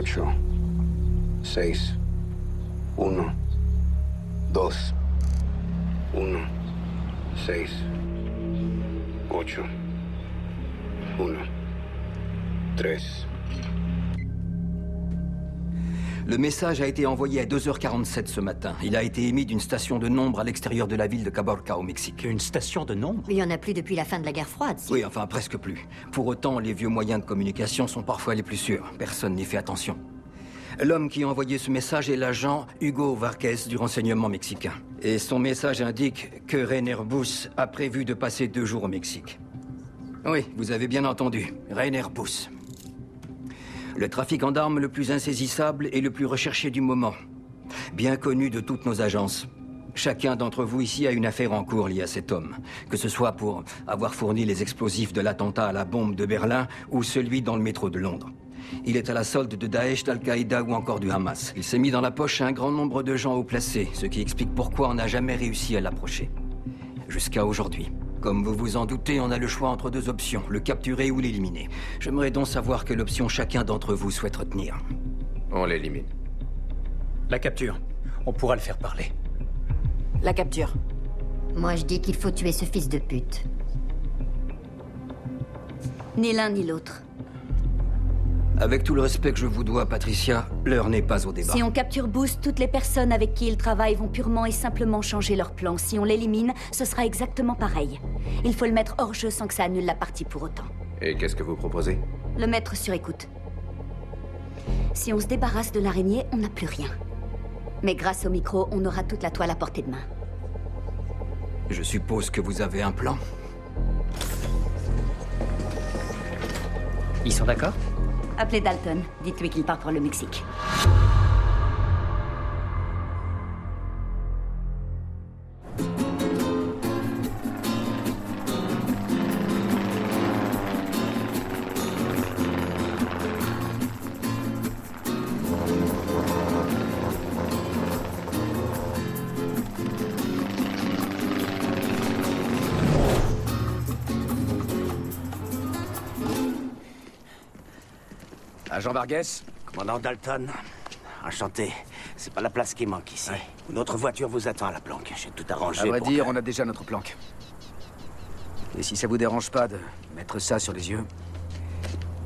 8, 6, 1, 2, 1, 6, 8, 1, 3. Le message a été envoyé à 2h47 ce matin. Il a été émis d'une station de nombre à l'extérieur de la ville de Caborca, au Mexique. Une station de nombre? Il y en a plus depuis la fin de la guerre froide, si. Oui, enfin, presque plus. Pour autant, les vieux moyens de communication sont parfois les plus sûrs. Personne n'y fait attention. L'homme qui a envoyé ce message est l'agent Hugo Varquez du renseignement mexicain. Et son message indique que Rainer Buss a prévu de passer 2 jours au Mexique. Oui, vous avez bien entendu. Rainer Buss. Le trafiquant d'armes le plus insaisissable et le plus recherché du moment. Bien connu de toutes nos agences. Chacun d'entre vous ici a une affaire en cours liée à cet homme. Que ce soit pour avoir fourni les explosifs de l'attentat à la bombe de Berlin ou celui dans le métro de Londres. Il est à la solde de Daesh, d'Al-Qaïda ou encore du Hamas. Il s'est mis dans la poche à un grand nombre de gens haut placés, ce qui explique pourquoi on n'a jamais réussi à l'approcher. Jusqu'à aujourd'hui. Comme vous vous en doutez, on a le choix entre 2 options, le capturer ou l'éliminer. J'aimerais donc savoir quelle option chacun d'entre vous souhaite retenir. On l'élimine. La capture. On pourra le faire parler. La capture. Moi, je dis qu'il faut tuer ce fils de pute. Ni l'un ni l'autre. Avec tout le respect que je vous dois, Patricia, l'heure n'est pas au débat. Si on capture Buss, toutes les personnes avec qui il travaille vont purement et simplement changer leur plan. Si on l'élimine, ce sera exactement pareil. Il faut le mettre hors jeu sans que ça annule la partie pour autant. Et qu'est-ce que vous proposez? Le mettre sur écoute. Si on se débarrasse de l'araignée, on n'a plus rien. Mais grâce au micro, on aura toute la toile à portée de main. Je suppose que vous avez un plan. Ils sont d'accord? Appelez Dalton. Dites-lui qu'il part pour le Mexique. Agent Vargas? Commandant Dalton, enchanté. C'est pas la place qui manque ici. Ouais. Notre voiture vous attend à la planque. J'ai tout arrangé. À vrai dire, on a déjà notre planque. Et si ça vous dérange pas de mettre ça sur les yeux,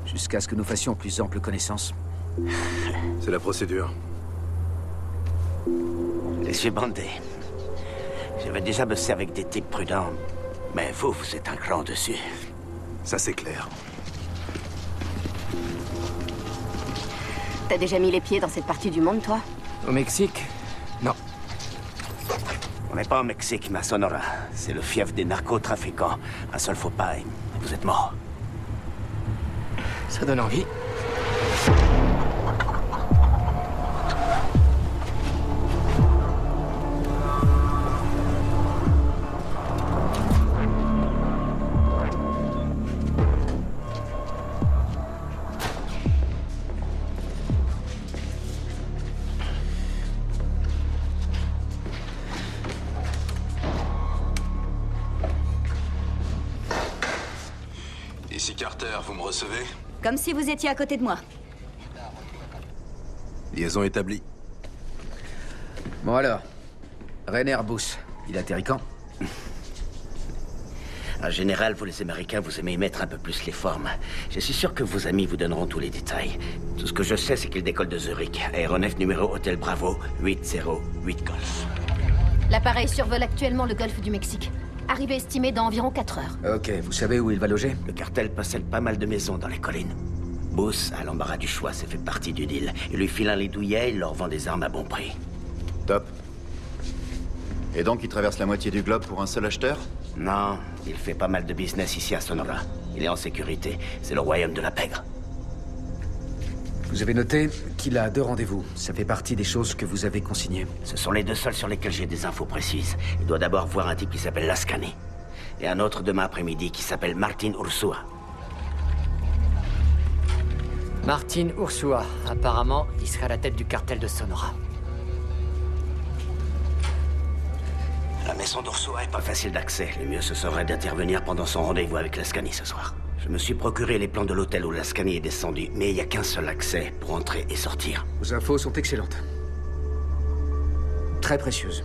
jusqu'à ce que nous fassions plus ample connaissance. C'est la procédure. Je suis bandé. J'avais déjà bossé avec des types prudents. Mais vous êtes un cran dessus. Ça, c'est clair. T'as déjà mis les pieds dans cette partie du monde, toi? Au Mexique? Non. On n'est pas au Mexique, mais à Sonora. C'est le fief des narcotrafiquants. Un seul faux pas et vous êtes mort. Ça donne envie. Ici Carter, vous me recevez? Comme si vous étiez à côté de moi. Liaison établie. Bon alors, Rainer Buss, il atterrit quand? En général, vous les Américains, vous aimez y mettre un peu plus les formes. Je suis sûr que vos amis vous donneront tous les détails. Tout ce que je sais, c'est qu'il décolle de Zurich. Aéronef numéro Hôtel Bravo, 808 Golf. L'appareil survole actuellement le golfe du Mexique. Arrivée estimée dans environ 4 heures. Ok, vous savez où il va loger? Le cartel possède pas mal de maisons dans les collines. Buss a l'embarras du choix, ça fait partie du deal. Il lui file un lit douillet, il leur vend des armes à bon prix. Top. Et donc, il traverse la moitié du globe pour un seul acheteur? Non, il fait pas mal de business ici à Sonora. Il est en sécurité. C'est le royaume de la pègre. Vous avez noté qu'il a 2 rendez-vous. Ça fait partie des choses que vous avez consignées. Ce sont les 2 seuls sur lesquels j'ai des infos précises. Il doit d'abord voir un type qui s'appelle Lascani. Et un autre demain après-midi qui s'appelle Martin Ursua. Martin Ursua. Apparemment, il serait à la tête du cartel de Sonora. La maison d'Ursua est pas facile d'accès. Le mieux, ce serait d'intervenir pendant son rendez-vous avec Lascani ce soir. Je me suis procuré les plans de l'hôtel où l'Ascani est descendu, mais il n'y a qu'un seul accès pour entrer et sortir. Vos infos sont excellentes. Très précieuses.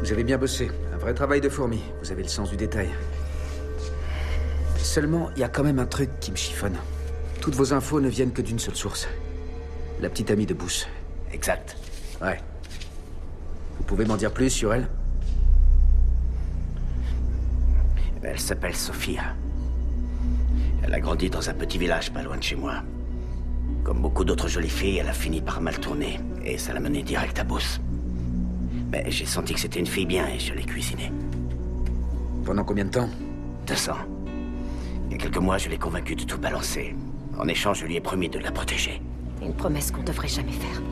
Vous avez bien bossé. Un vrai travail de fourmi. Vous avez le sens du détail. Seulement, il y a quand même un truc qui me chiffonne. Toutes vos infos ne viennent que d'une seule source. La petite amie de Booth. Exact. Ouais. Vous pouvez m'en dire plus sur elle? Elle s'appelle Sophia. Elle a grandi dans un petit village pas loin de chez moi. Comme beaucoup d'autres jolies filles, elle a fini par mal tourner. Et ça l'a menée direct à Booth. Mais j'ai senti que c'était une fille bien et je l'ai cuisinée. Pendant combien de temps? 200. Il y a quelques mois, je l'ai convaincue de tout balancer. En échange, je lui ai promis de la protéger. Une promesse qu'on devrait jamais faire.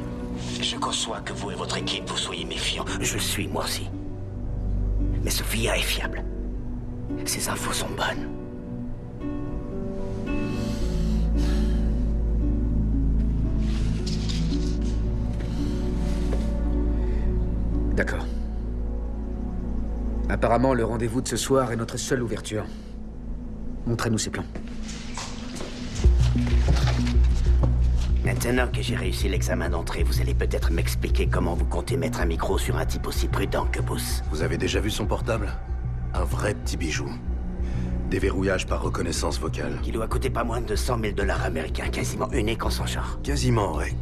Je conçois que vous et votre équipe, vous soyez méfiants. Je le suis, moi aussi. Mais Sophia est fiable. Ses infos sont bonnes. D'accord. Apparemment, le rendez-vous de ce soir est notre seule ouverture. Montrez-nous ces plans. Maintenant que j'ai réussi l'examen d'entrée, vous allez peut-être m'expliquer comment vous comptez mettre un micro sur un type aussi prudent que Booth. Vous avez déjà vu son portable? Un vrai petit bijou. Déverrouillage par reconnaissance vocale. Qui doit coûter pas moins de 100 000 $ américains, quasiment unique en son genre. Quasiment, ouais.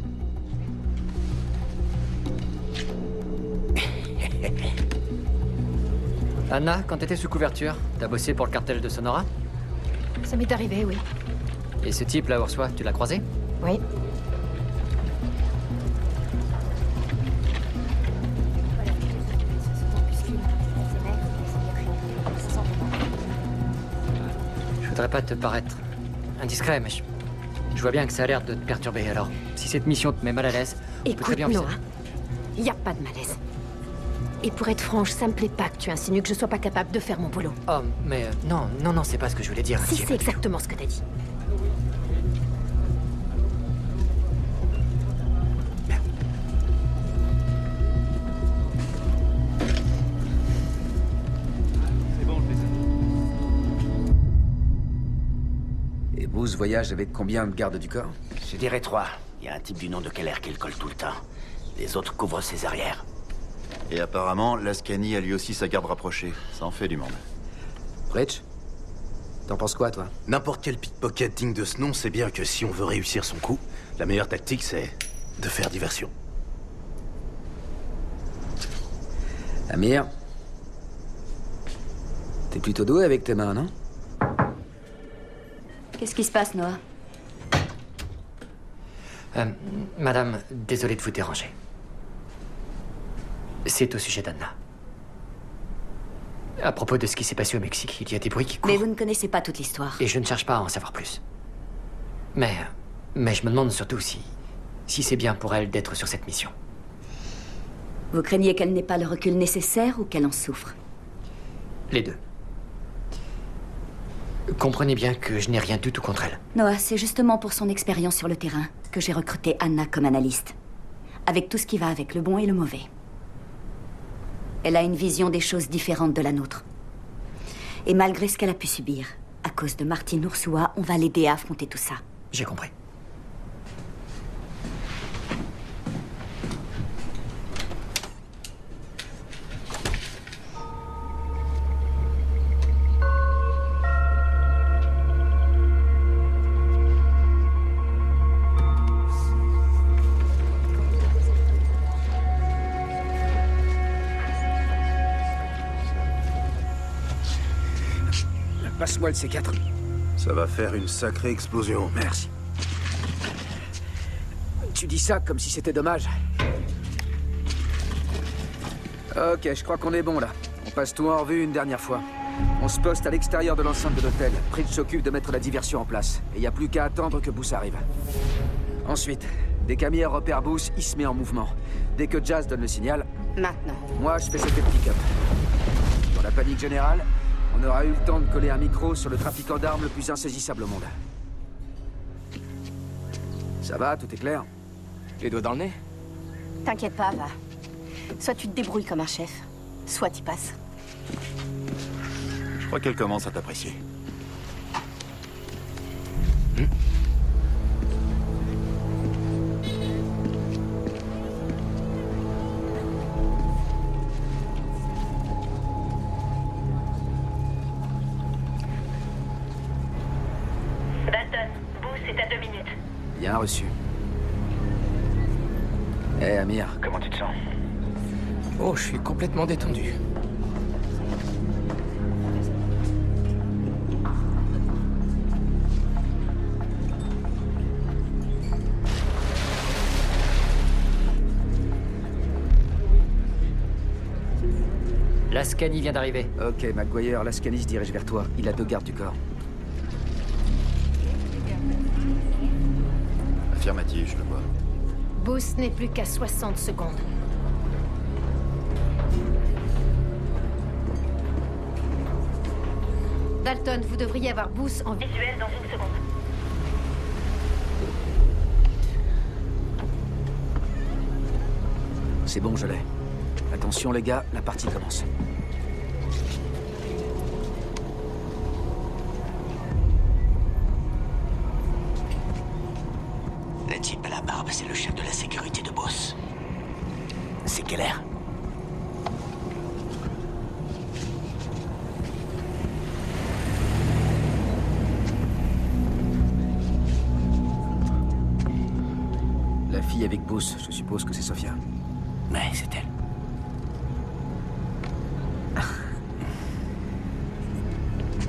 Anna, quand t'étais sous couverture, t'as bossé pour le cartel de Sonora? Ça m'est arrivé, oui. Et ce type là, Ursula, tu l'as croisé? Oui. Je voudrais pas te paraître indiscret, mais je vois bien que ça a l'air de te perturber. Alors, si cette mission te met mal à l'aise, on peut très Écoute, bien Noah, envisager. il n'y a pas de malaise. Et pour être franche, ça me plaît pas que tu insinues que je sois pas capable de faire mon boulot. Oh, mais non, c'est pas ce que je voulais dire. Si, c'est exactement ce que t'as dit. Et Booth voyage avec combien de gardes du corps? Je dirais 3. Il y a un type du nom de Keller qui le colle tout le temps. Les autres couvrent ses arrières. Et apparemment, l'Ascani a lui aussi sa garde rapprochée. Ça en fait du monde. Rich? T'en penses quoi, toi? N'importe quel pickpocket digne de ce nom sait bien que si on veut réussir son coup, la meilleure tactique, c'est de faire diversion. Amir? T'es plutôt doué avec tes mains, non? Qu'est-ce qui se passe, Noah? Madame, désolé de vous déranger. C'est au sujet d'Anna. À propos de ce qui s'est passé au Mexique, il y a des bruits qui courent. Mais vous ne connaissez pas toute l'histoire. Et je ne cherche pas à en savoir plus. Mais je me demande surtout si c'est bien pour elle d'être sur cette mission. Vous craignez qu'elle n'ait pas le recul nécessaire ou qu'elle en souffre? Les deux. Comprenez bien que je n'ai rien du tout contre elle. Noah, c'est justement pour son expérience sur le terrain que j'ai recruté Anna comme analyste. Avec tout ce qui va avec, le bon et le mauvais. Elle a une vision des choses différente de la nôtre. Et malgré ce qu'elle a pu subir, à cause de Martin Ursua, on va l'aider à affronter tout ça. J'ai compris. Passe-moi le C4. Ça va faire une sacrée explosion. Merci. Tu dis ça comme si c'était dommage. Ok, je crois qu'on est bon là. On passe tout en revue une dernière fois. On se poste à l'extérieur de l'enceinte de l'hôtel. Pritch s'occupe de mettre la diversion en place. Et il n'y a plus qu'à attendre que Booth arrive. Ensuite, dès qu'Amir repère Booth, il se met en mouvement. Dès que Jazz donne le signal... Maintenant. Moi, je fais cette pick-up. Dans la panique générale, on aura eu le temps de coller un micro sur le trafiquant d'armes le plus insaisissable au monde. Ça va, tout est clair? Les doigts dans le nez? T'inquiète pas, va. Soit tu te débrouilles comme un chef, soit t'y passes. Je crois qu'elle commence à t'apprécier. Dalton, Booth est à 2 minutes. Bien reçu. Hé, Amir, comment tu te sens? Oh, je suis complètement détendu. Lascani vient d'arriver. Ok, McGuire, Lascani se dirige vers toi. Il a 2 gardes du corps. Affirmatif, je le vois. Booth n'est plus qu'à 60 secondes. Dalton, vous devriez avoir Booth en visuel dans 1 seconde. C'est bon, je l'ai. Attention les gars, la partie commence. Le type à la barbe, c'est le chef de la sécurité de Boss. C'est Keller. La fille avec Booth, je suppose que c'est Sophia. Ouais, c'est elle.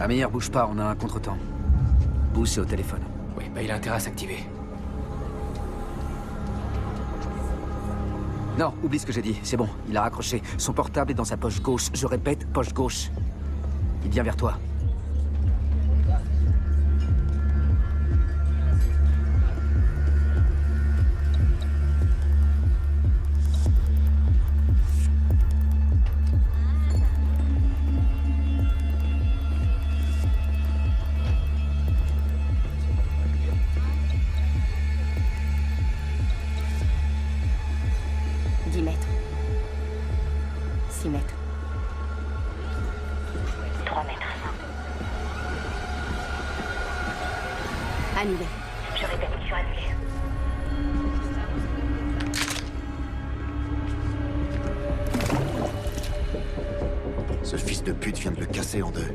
Amir, bouge pas, on a un contretemps. Booth est au téléphone. Oui, bah il a intérêt à s'activer. Non, oublie ce que j'ai dit, c'est bon, il a raccroché. Son portable est dans sa poche gauche. Je répète, poche gauche. Il vient vers toi. Annulé. Je répète, mission annulée. Ce fils de pute vient de le casser en deux.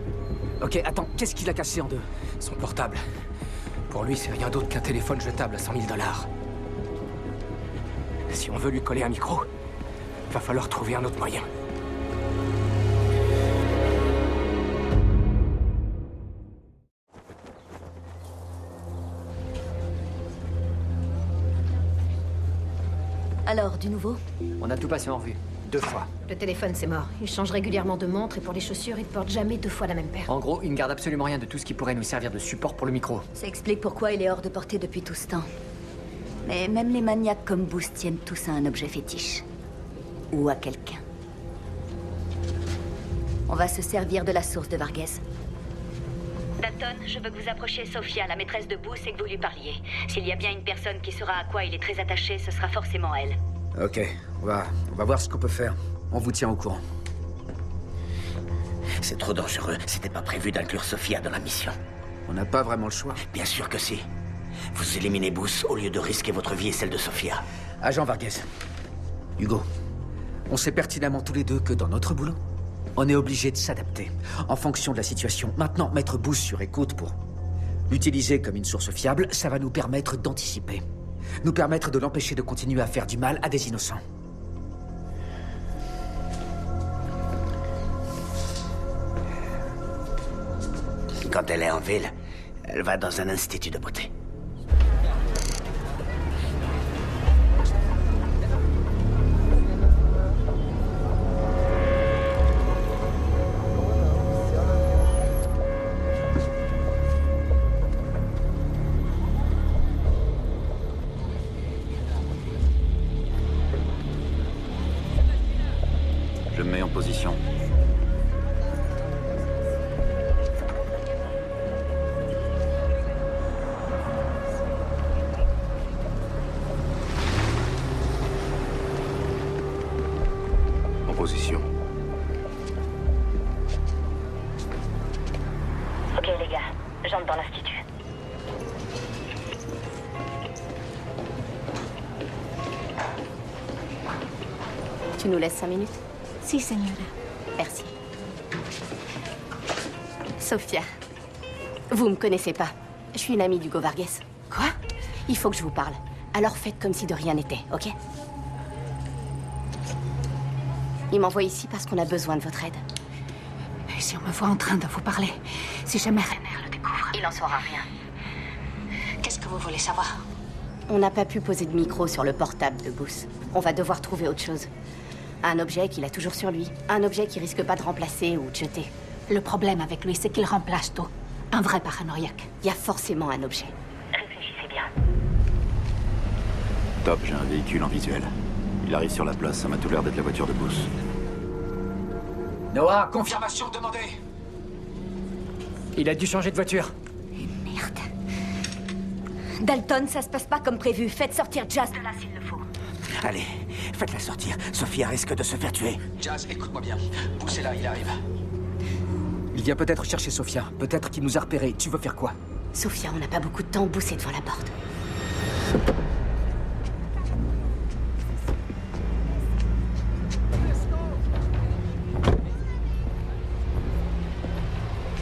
Ok, attends, qu'est-ce qu'il a cassé en deux? Son portable. Pour lui, c'est rien d'autre qu'un téléphone jetable à 100 000 $. Si on veut lui coller un micro, va falloir trouver un autre moyen. Alors, du nouveau? On a tout passé en revue. 2 fois. Le téléphone, c'est mort. Il change régulièrement de montre et pour les chaussures, il porte jamais 2 fois la même paire. En gros, il ne garde absolument rien de tout ce qui pourrait nous servir de support pour le micro. Ça explique pourquoi il est hors de portée depuis tout ce temps. Mais même les maniaques comme Booth tiennent tous à un objet fétiche. Ou à quelqu'un. On va se servir de la source de Varghese. Dalton, je veux que vous approchiez Sophia, la maîtresse de Booth, et que vous lui parliez. S'il y a bien une personne qui saura à quoi il est très attaché, ce sera forcément elle. Ok, on va voir ce qu'on peut faire. On vous tient au courant. C'est trop dangereux. C'était pas prévu d'inclure Sophia dans la mission. On n'a pas vraiment le choix. Bien sûr que si. Vous éliminez Booth au lieu de risquer votre vie et celle de Sophia. Agent Varghese. Hugo, on sait pertinemment tous les deux que dans notre boulot, on est obligé de s'adapter en fonction de la situation. Maintenant, mettre Booth sur écoute pour l'utiliser comme une source fiable, ça va nous permettre d'anticiper. Nous permettre de l'empêcher de continuer à faire du mal à des innocents. Quand elle est en ville, elle va dans un institut de beauté. Je me mets en position. En position. Ok les gars, j'entre dans l'institut. Tu nous laisses 5 minutes? Si, señora. Merci. Sofia, vous me connaissez pas. Je suis une amie d'Hugo Vargas. Quoi? Il faut que je vous parle. Alors faites comme si de rien n'était, ok? Il m'envoie ici parce qu'on a besoin de votre aide. Et si on me voit en train de vous parler, si jamais Renner le découvre... Il en saura rien. Qu'est-ce que vous voulez savoir? On n'a pas pu poser de micro sur le portable de Booth. On va devoir trouver autre chose. Un objet qu'il a toujours sur lui. Un objet qui risque pas de remplacer ou de jeter. Le problème avec lui, c'est qu'il remplace tout. Un vrai paranoïaque. Il y a forcément un objet. Réfléchissez bien. Top, j'ai un véhicule en visuel. Il arrive sur la place, ça m'a tout l'air d'être la voiture de Booth. Noah, confirmation demandée. Il a dû changer de voiture. Merde. Dalton, ça se passe pas comme prévu. Faites sortir Jazz de là s'il le faut. Allez, faites-la sortir. Sophia risque de se faire tuer. Jazz, écoute-moi bien. Poussez là, il arrive. Il vient peut-être chercher Sophia. Peut-être qu'il nous a repérés. Tu veux faire quoi? Sophia, on n'a pas beaucoup de temps. Booth est devant la porte.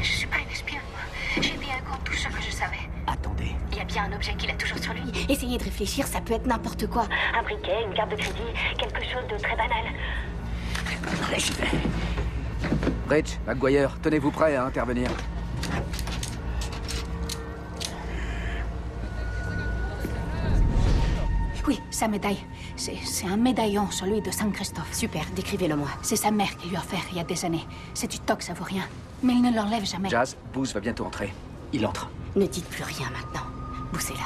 Je suis pas une espionne, moi. J'ai dit à Hugo tout ce que je savais. Attendez. Il y a bien un objet qu'il a toujours sur lui. Essayez de réfléchir, ça peut être n'importe quoi. Un briquet, une carte de crédit, quelque chose de très banal. J'y vais. Rich, McGuire, tenez-vous prêts à intervenir. Oui, sa médaille. C'est un médaillon, celui de San Christophe. Super, décrivez-le-moi. C'est sa mère qui lui a offert il y a des années. C'est du toc, ça vaut rien. Mais il ne l'enlève jamais. Jazz, Booth va bientôt entrer. Il entre. Ne dites plus rien maintenant. Booth est là.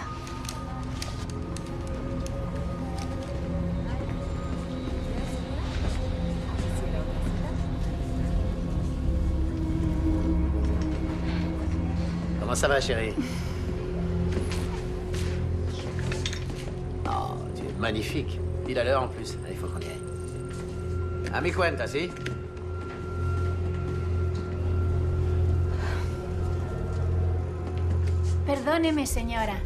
Comment ça va, chérie? Oh, tu es magnifique. Pile à l'heure en plus. Il faut qu'on y aille. A mi cuenta, si? Perdóneme, señora.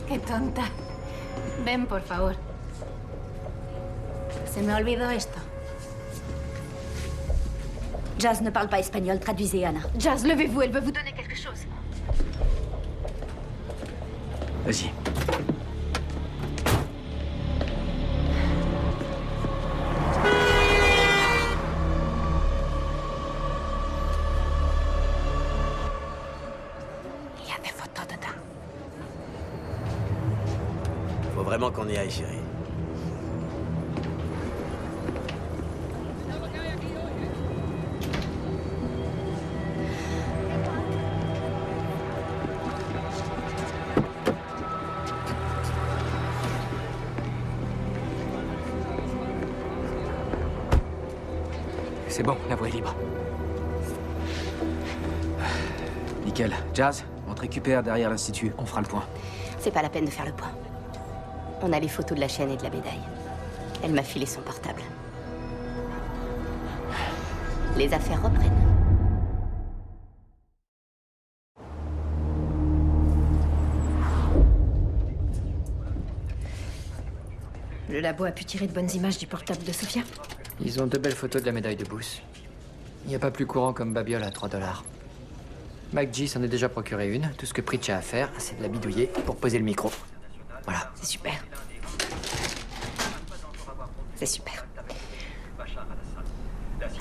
Qué tonta. Ven, por favor. Se me olvidó esto. Jazz ne parle pas espagnol, traduisez, Anna. Jazz, levez-vous, elle veut vous donner quelque chose. Vas-y. Il y a des photos dedans. Faut vraiment qu'on y aille, chérie. C'est bon, la voie est libre. Nickel. Jazz, on te récupère derrière l'Institut. On fera le point. C'est pas la peine de faire le point. On a les photos de la chaîne et de la médaille. Elle m'a filé son portable. Les affaires reprennent. Le labo a pu tirer de bonnes images du portable de Sophia. Ils ont de belles photos de la médaille de Booth. Il n'y a pas plus courant comme babiole à $3. McG s'en est déjà procuré une. Tout ce que Pritch a à faire, c'est de la bidouiller pour poser le micro. Voilà. C'est super. C'est super.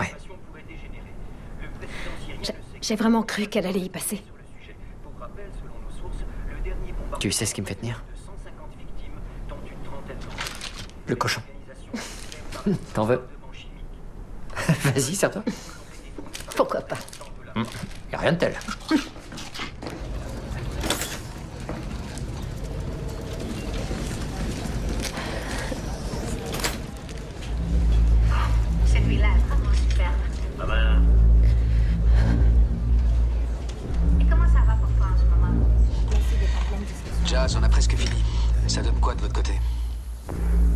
Ouais. J'ai vraiment cru qu'elle allait y passer. Tu sais ce qui me fait tenir? Le cochon. T'en veux? Vas-y, serre-toi. Pourquoi pas? Y a rien de tel. Celui-là est vraiment superbe. Pas mal. Et comment ça va pour toi en ce moment? Jazz, on a presque fini. Ça donne quoi de votre côté?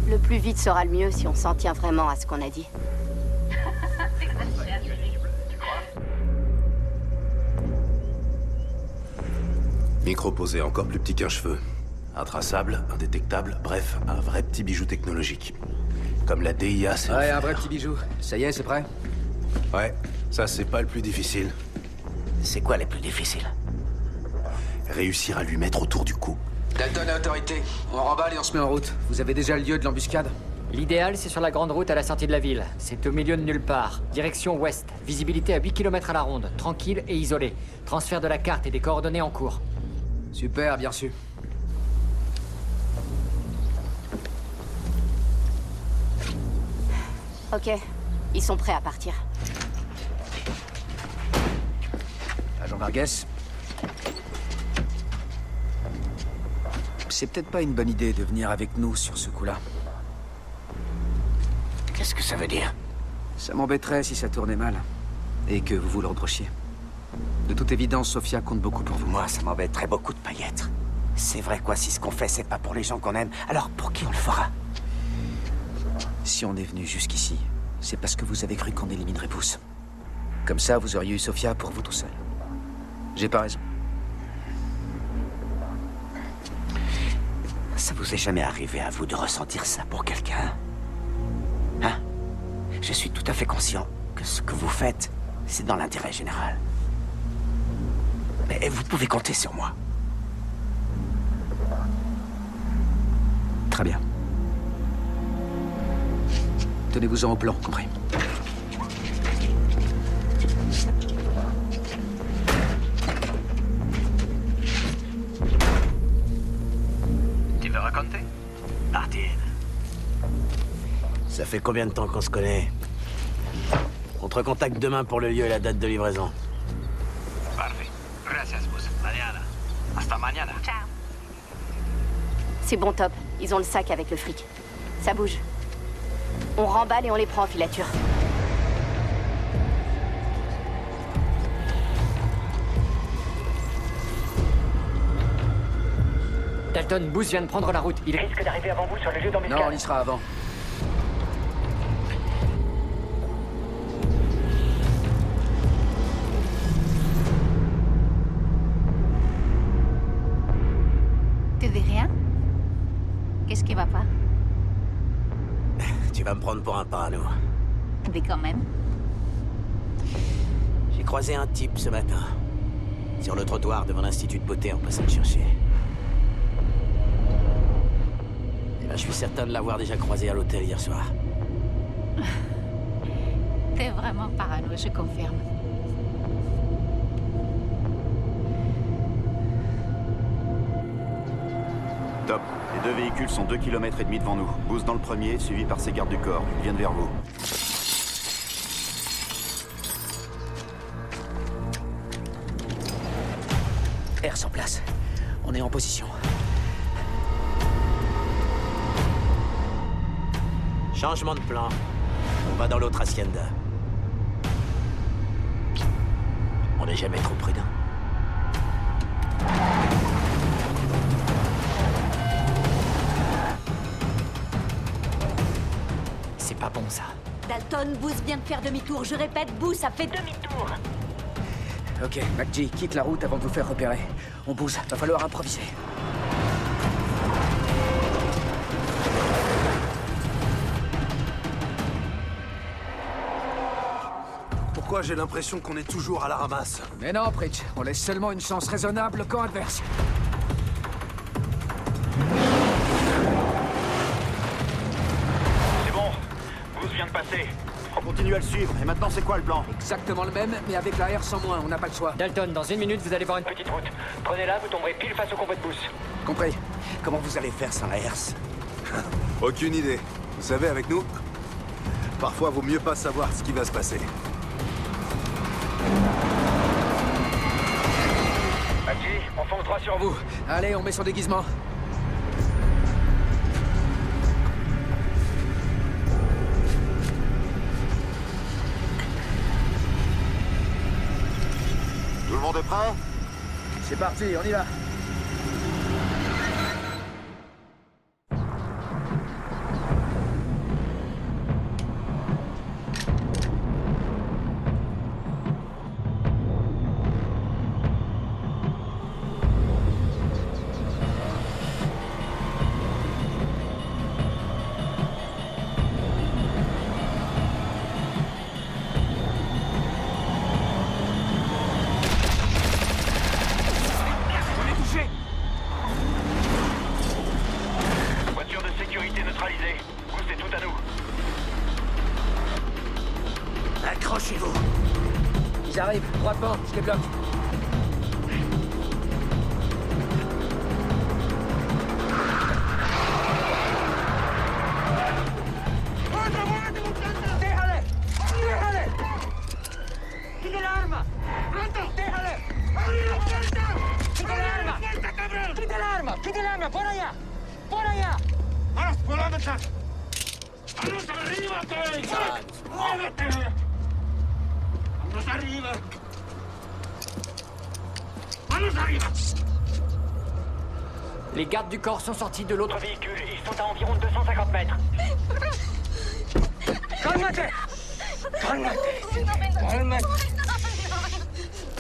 Le plus vite sera le mieux si on s'en tient vraiment à ce qu'on a dit. Micro posé encore plus petit qu'un cheveu. Intraçable, indétectable, bref, un vrai petit bijou technologique. Comme la DIA, c'est... Ouais, un vrai petit bijou. Ça y est, c'est prêt? Ouais, ça c'est pas le plus difficile. C'est quoi les plus difficiles? Réussir à lui mettre autour du cou. Dalton à autorité. On remballe et on se met en route. Vous avez déjà le lieu de l'embuscade? L'idéal, c'est sur la grande route à la sortie de la ville. C'est au milieu de nulle part. Direction ouest. Visibilité à 8 km à la ronde. Tranquille et isolé. Transfert de la carte et des coordonnées en cours. Super, bien sûr. Ok, ils sont prêts à partir. Agent Vargas? C'est peut-être pas une bonne idée de venir avec nous sur ce coup-là. Qu'est-ce que ça veut dire? Ça m'embêterait si ça tournait mal. Et que vous vous le reprochiez. De toute évidence, Sofia compte beaucoup pour vous. Moi, ça m'embêterait beaucoup de pas y être. C'est vrai quoi, si ce qu'on fait, c'est pas pour les gens qu'on aime, alors pour qui on le fera? Si on est venu jusqu'ici, c'est parce que vous avez cru qu'on éliminerait Bruce. Comme ça, vous auriez eu Sofia pour vous tout seul. J'ai pas raison. Ça vous est jamais arrivé à vous de ressentir ça pour quelqu'un? Hein? Je suis tout à fait conscient que ce que vous faites, c'est dans l'intérêt général. Mais vous pouvez compter sur moi. Très bien. Tenez-vous-en au plan, compris. Tu veux raconter? Martin. Ça fait combien de temps qu'on se connaît? On te recontacte demain pour le lieu et la date de livraison. Parfait. Gracias, Bus. Mañana. Hasta mañana. Ciao. C'est bon, Top. Ils ont le sac avec le fric. Ça bouge. On remballe et on les prend en filature. Dalton, Booth vient de prendre la route. Il risque d'arriver avant vous sur le lieu d'embuscade. Non, on y sera avant. Te dis rien? Qu'est-ce qui va pas? Tu vas me prendre pour un parano. Mais quand même. J'ai croisé un type ce matin. Sur le trottoir devant l'Institut de beauté en passant le chercher. Et ben, je suis certain de l'avoir déjà croisé à l'hôtel hier soir. T'es vraiment parano, je confirme. Top. Les deux véhicules sont 2,5 km devant nous. Booth dans le premier, suivi par ses gardes du corps. Ils viennent vers vous. Air en place. On est en position. Changement de plan. On va dans l'autre hacienda. On n'est jamais trop prudent. C'est pas bon, ça. Dalton, Booth vient de faire demi-tour. Je répète, Booth a fait demi-tour. Ok, MacG, quitte la route avant de vous faire repérer. On bouge, va falloir improviser. Pourquoi j'ai l'impression qu'on est toujours à la ramasse? Mais non, Pritch, on laisse seulement une chance raisonnable au camp adverse. C'est bon. Bus vient de passer. On continue à le suivre. Et maintenant, c'est quoi le plan? Exactement le même, mais avec la R sans moins, on n'a pas le choix. Dalton, dans 1 minute, vous allez voir une Petite route. Prenez-la, vous tomberez pile face au convoi de Bus. Compris. Comment vous allez faire sans la herse? Aucune idée. Vous savez, avec nous, parfois vaut mieux pas savoir ce qui va se passer. MacG, on fonce droit sur vous. Allez, on met son déguisement. Tout le monde est prêt? C'est parti, on y va. Approchez-vous. Ils arrivent, droitement, je les bloque. ¡Déjale! ¡Déjale! ¡Quita la arma! ¡Pronto! ¡Déjale! ¡Abre la puerta! ¡Quita la arma! ¡Quita la arma! ¡Quita la arma! ¡Por allá! ¡Por allá! ¡Vamos, por la mesa! ¡Vamos arriba, Kate! ¡Muévete! ¡Vamos arriba! ¡Vamos arriba! Les gardes du corps sont sortis de l'autre véhicule. Ils sont à environ 250 mètres. ¡Cálmate! ¡Cálmate! ¡Cálmate!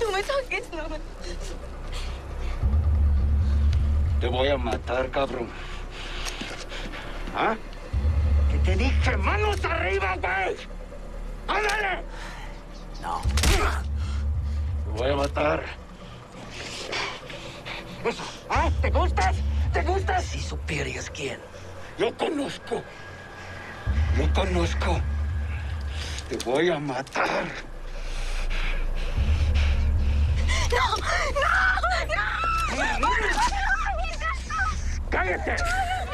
No me toques, no me... Te voy a matar, cabrón. ¿Ah? ¿Qué te dije? ¡Manos arriba, güey! ¡Ándale! No. Te voy a matar. Eso. ¿Ah? ¿Te gustas? ¿Te gustas? Si supieras quién. Yo conozco. Yo conozco. Te voy a matar. ¡No! ¡No! ¡No! ¡Cállate!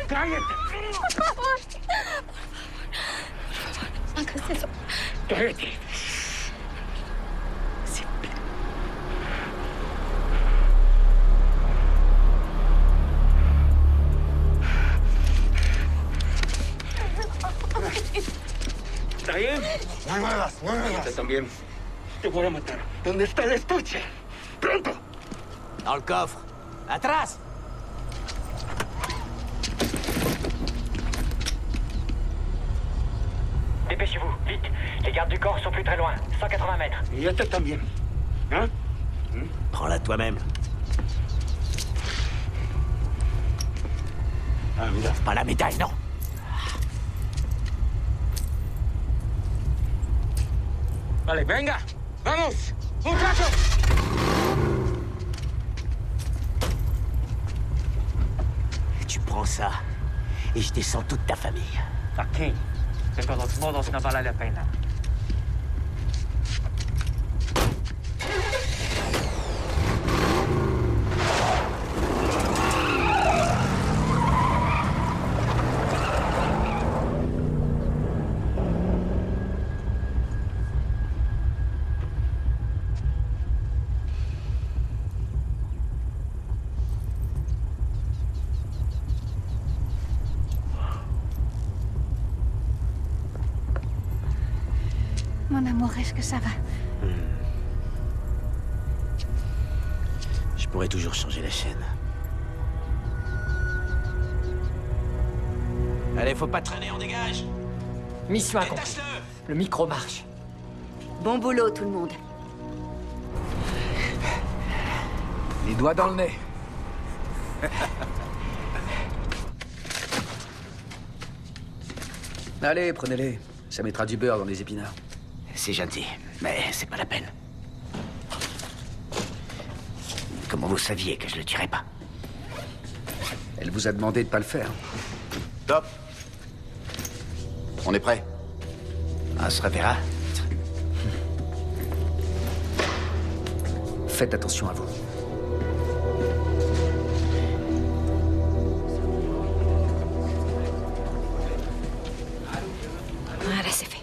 ¡Cállate! Por favor. No hagas eso. ¡Cállate! ¿Está bien? No muevas, no muevas. Usted también. Te voy a matar. ¿Dónde está el estuche? ¡Pronto! Dans le coffre. Atrás! Dépêchez-vous, vite. Les gardes du corps sont plus très loin. 180 mètres. Y usted también. Hein? Prends-la toi-même. Ah, mira. Pas la médaille, non. Vale, venga. ¡Vamos! ¡Muchachos! Tu prends ça et je descends toute ta famille. Aquí. De todos modos, no vale la pena. Mon amour, est-ce que ça va? Je pourrais toujours changer la chaîne. Allez, faut pas traîner, on dégage. Mission accomplie. Le micro marche. Bon boulot, tout le monde. Les doigts dans le nez. Allez, prenez-les. Ça mettra du beurre dans les épinards. C'est gentil, mais c'est pas la peine. Comment vous saviez que je le tuerais pas? Elle vous a demandé de pas le faire. Top. On est prêt. On se reverra. Faites attention à vous. Voilà, c'est fait.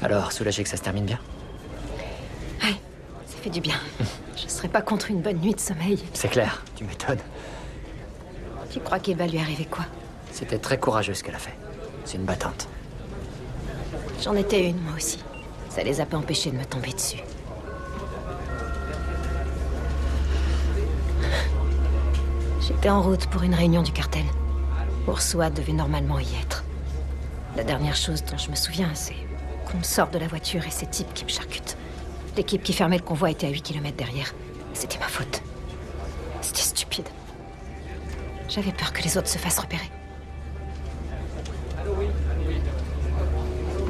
Alors, soulagé que ça se termine bien? Ouais, ça fait du bien. Je serais pas contre une bonne nuit de sommeil. C'est clair, tu m'étonnes. Tu crois qu'il va lui arriver quoi? C'était très courageux ce qu'elle a fait. C'est une battante. J'en étais une, moi aussi. Ça les a pas empêchés de me tomber dessus. J'étais en route pour une réunion du cartel. Ursula devait normalement y être. La dernière chose dont je me souviens, c'est qu'on me sort de la voiture et ces types qui me charcutent. L'équipe qui fermait le convoi était à 8 km derrière. C'était ma faute. C'était stupide. J'avais peur que les autres se fassent repérer.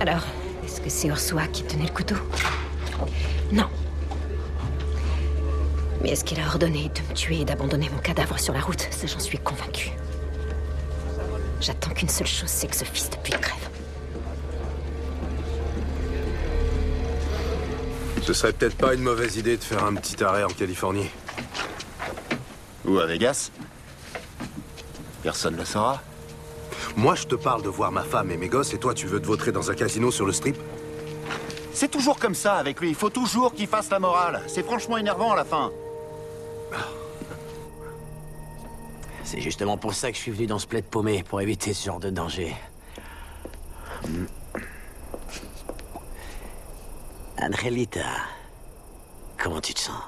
Alors, est-ce que c'est Ursula qui tenait le couteau? Non. Mais est-ce qu'elle a ordonné de me tuer et d'abandonner mon cadavre sur la route? Ça, j'en suis convaincue. J'attends qu'une seule chose, c'est que ce fils de pute crève. Ce serait peut-être pas une mauvaise idée de faire un petit arrêt en Californie. Ou à Vegas? Personne ne le saura. Moi, je te parle de voir ma femme et mes gosses, et toi, tu veux te vautrer dans un casino sur le strip? C'est toujours comme ça avec lui. Il faut toujours qu'il fasse la morale. C'est franchement énervant à la fin. C'est justement pour ça que je suis venu dans ce plaid paumé, pour éviter ce genre de danger. Angelita, comment tu te sens?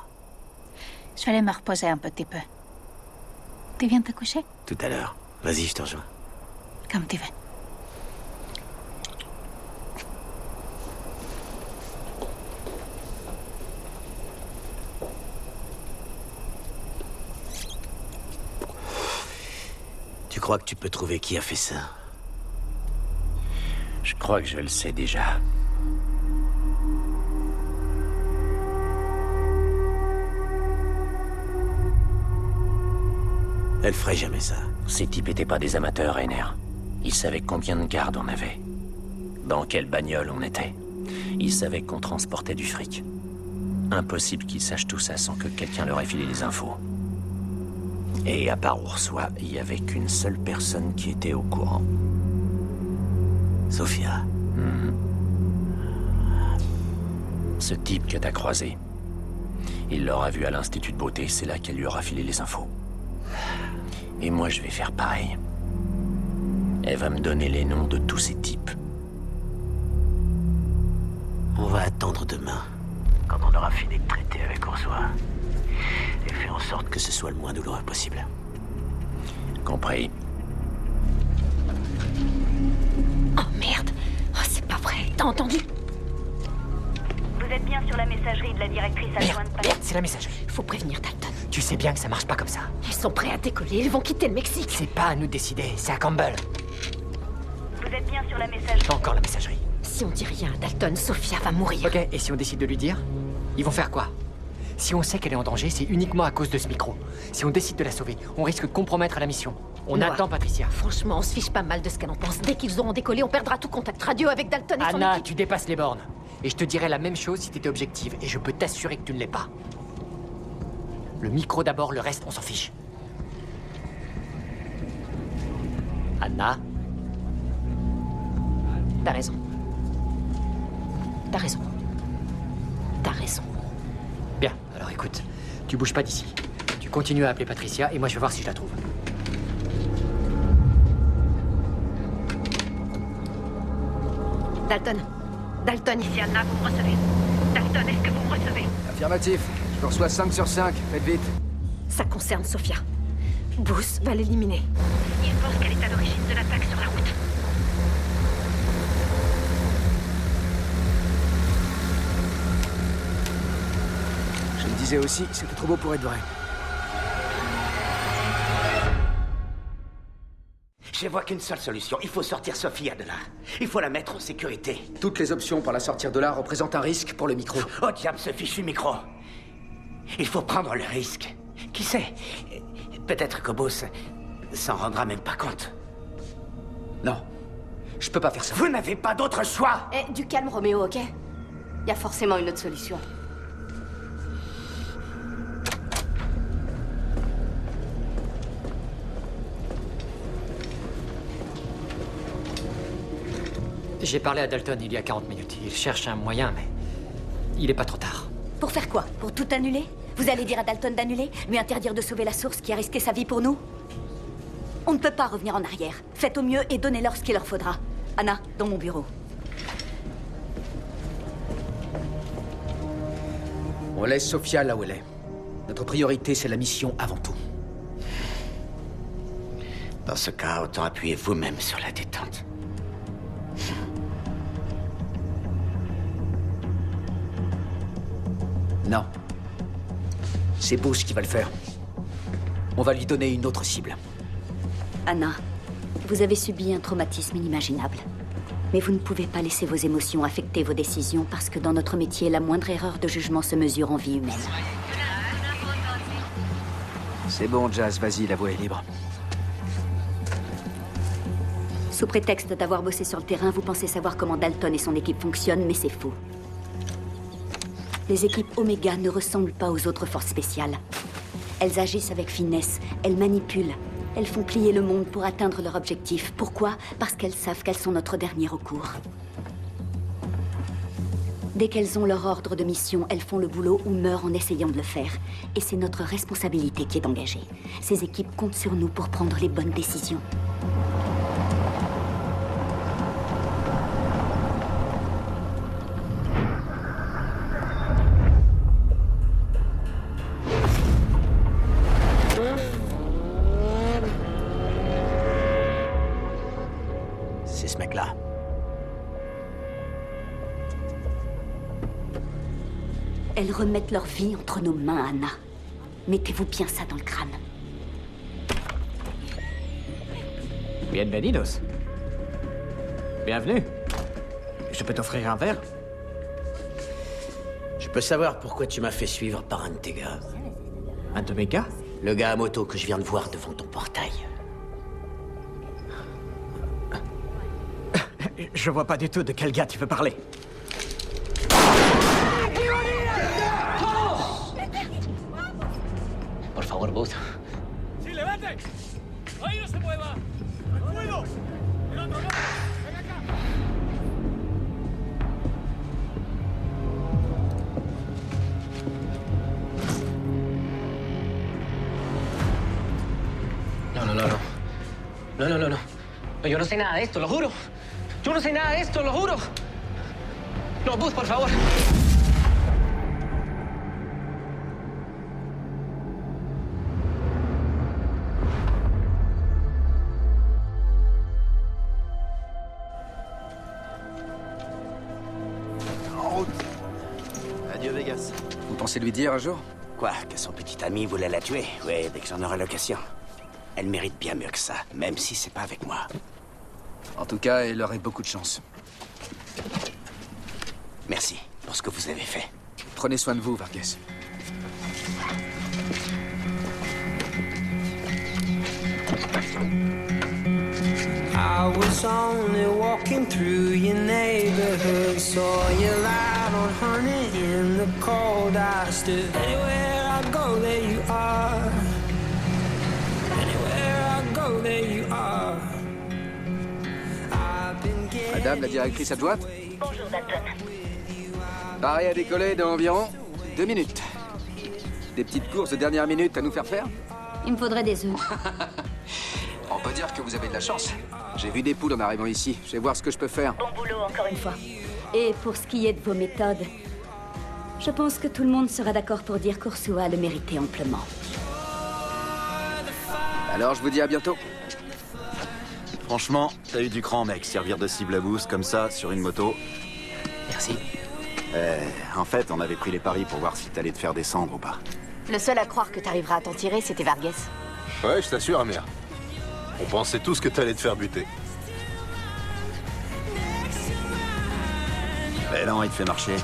Je vais aller me reposer un petit peu. Tu viens te coucher? Tout à l'heure. Vas-y, je te rejoins. Comme tu veux. Tu crois que tu peux trouver qui a fait ça? Je crois que je le sais déjà. Elle ferait jamais ça. Ces types étaient pas des amateurs, Rainer. Ils savaient combien de gardes on avait. Dans quelle bagnole on était. Ils savaient qu'on transportait du fric. Impossible qu'ils sachent tout ça sans que quelqu'un leur ait filé les infos. Et à part Ursula, il y avait qu'une seule personne qui était au courant. Sophia. Ce type que t'as croisé. Il l'aura vu à l'Institut de beauté, c'est là qu'elle lui aura filé les infos. Et moi, je vais faire pareil. Elle va me donner les noms de tous ces types. On va attendre demain, quand on aura fini de traiter avec Ursula. Et faire en sorte que ce soit le moins douloureux possible. Compris. Oh merde! Oh, c'est pas vrai, t'as entendu? Vous êtes bien sur la messagerie de la directrice adjointe. Merde, c'est la messagerie. Faut prévenir Dalton. Tu sais bien que ça marche pas comme ça. Ils sont prêts à décoller, ils vont quitter le Mexique. C'est pas à nous de décider, c'est à Campbell. Vous êtes bien sur la messagerie. Pas encore la messagerie. Si on dit rien à Dalton, Sophia va mourir. Ok, et si on décide de lui dire? Ils vont faire quoi? Si on sait qu'elle est en danger, c'est uniquement à cause de ce micro. Si on décide de la sauver, on risque de compromettre la mission. On attend Patricia. Franchement, on se fiche pas mal de ce qu'elle en pense. Dès qu'ils auront décollé, on perdra tout contact radio avec Dalton et son Anna, équipe. tu dépasses les bornes. Et je te dirais la même chose si t'étais objective. Et je peux t'assurer que tu ne l'es pas. Le micro d'abord, le reste, on s'en fiche. Anna? T'as raison. T'as raison. T'as raison. Bien, alors écoute, tu bouges pas d'ici. Tu continues à appeler Patricia et moi je vais voir si je la trouve. Dalton. Dalton, ici Anna, vous me recevez. Dalton, est-ce que vous me recevez? Affirmatif. Je reçois 5 sur 5. Faites vite. Ça concerne Sophia. Booth va l'éliminer. Il pense qu'elle est à l'origine de l'attaque sur la route. Je me disais aussi, c'était trop beau pour être vrai. Je vois qu'une seule solution. Il faut sortir Sophia de là. Il faut la mettre en sécurité. Toutes les options pour la sortir de là représentent un risque pour le micro. Oh diable, ce fichu micro. Il faut prendre le risque. Qui sait? Peut-être que Boss s'en rendra même pas compte. Non. Je peux pas faire ça. Vous n'avez pas d'autre choix. Eh, du calme, Roméo, ok? Il y a forcément une autre solution. J'ai parlé à Dalton il y a 40 minutes. Il cherche un moyen, mais il est pas trop tard. Pour faire quoi? Pour tout annuler? Vous allez dire à Dalton d'annuler? Lui interdire de sauver la source qui a risqué sa vie pour nous? On ne peut pas revenir en arrière. Faites au mieux et donnez-leur ce qu'il leur faudra. Anna, dans mon bureau. On laisse Sophia là où elle est. Notre priorité, c'est la mission avant tout. Dans ce cas, autant appuyer vous-même sur la détente. Non. C'est Booth qui va le faire. On va lui donner une autre cible. Anna, vous avez subi un traumatisme inimaginable. Mais vous ne pouvez pas laisser vos émotions affecter vos décisions parce que dans notre métier, la moindre erreur de jugement se mesure en vie humaine. C'est bon, Jazz, vas-y, la voie est libre. Sous prétexte d'avoir bossé sur le terrain, vous pensez savoir comment Dalton et son équipe fonctionnent, mais c'est faux. Les équipes Omega ne ressemblent pas aux autres forces spéciales. Elles agissent avec finesse, elles manipulent. Elles font plier le monde pour atteindre leur objectif. Pourquoi? Parce qu'elles savent qu'elles sont notre dernier recours. Dès qu'elles ont leur ordre de mission, elles font le boulot ou meurent en essayant de le faire. Et c'est notre responsabilité qui est engagée. Ces équipes comptent sur nous pour prendre les bonnes décisions. C'est ce mec-là. Elles remettent leur vie entre nos mains, Anna. Mettez-vous bien ça dans le crâne. Bienvenidos. Bienvenue. Je peux t'offrir un verre? Je peux savoir pourquoi tu m'as fait suivre par un de tes gars. Un de mes gars? Le gars à moto que je viens de voir devant ton portail. Je vois pas du tout de quel gars tu veux parler. Por favor, Booth. ¡Sí, levante! ¡Ahí no se mueva! ¡Al fuego! ¡El otro no! ¡Ven acá! No, no, no, no. No, no, no, no. Yo no sé nada de esto, lo juro. Yo no sé nada de esto, lo juro. No, Booth, por favor. En route. Adieu, Vegas. Vous pensez lui dire un jour? Quoi, que son petit ami voulait la tuer? Oui, dès que j'en aurai l'occasion. Elle mérite bien mieux que ça, même si c'est pas avec moi. En tout cas, elle aurait beaucoup de chance. Merci pour ce que vous avez fait. Prenez soin de vous, Vargas. I was only walking through your neighborhood, saw you out on honey in the cold. I stood anywhere I go, there you are. Anywhere I go, there you are. Madame la directrice adjointe? Bonjour, Dalton. Pareil à décoller dans environ 2 minutes. Des petites courses de dernière minute à nous faire faire? Il me faudrait des œufs. On peut dire que vous avez de la chance. J'ai vu des poules en arrivant ici. Je vais voir ce que je peux faire. Bon boulot, encore une fois. Et pour ce qui est de vos méthodes, je pense que tout le monde sera d'accord pour dire qu'Ursula le méritait amplement. Alors, je vous dis à bientôt. Franchement, t'as eu du cran, mec, servir de cible à boost comme ça, sur une moto. Merci. En fait, on avait pris les paris pour voir si t'allais te faire descendre ou pas. Le seul à croire que t'arriveras à t'en tirer, c'était Vargas. Ouais, je t'assure, Amir. On pensait tous que t'allais te faire buter. Mais non, il te fait marcher.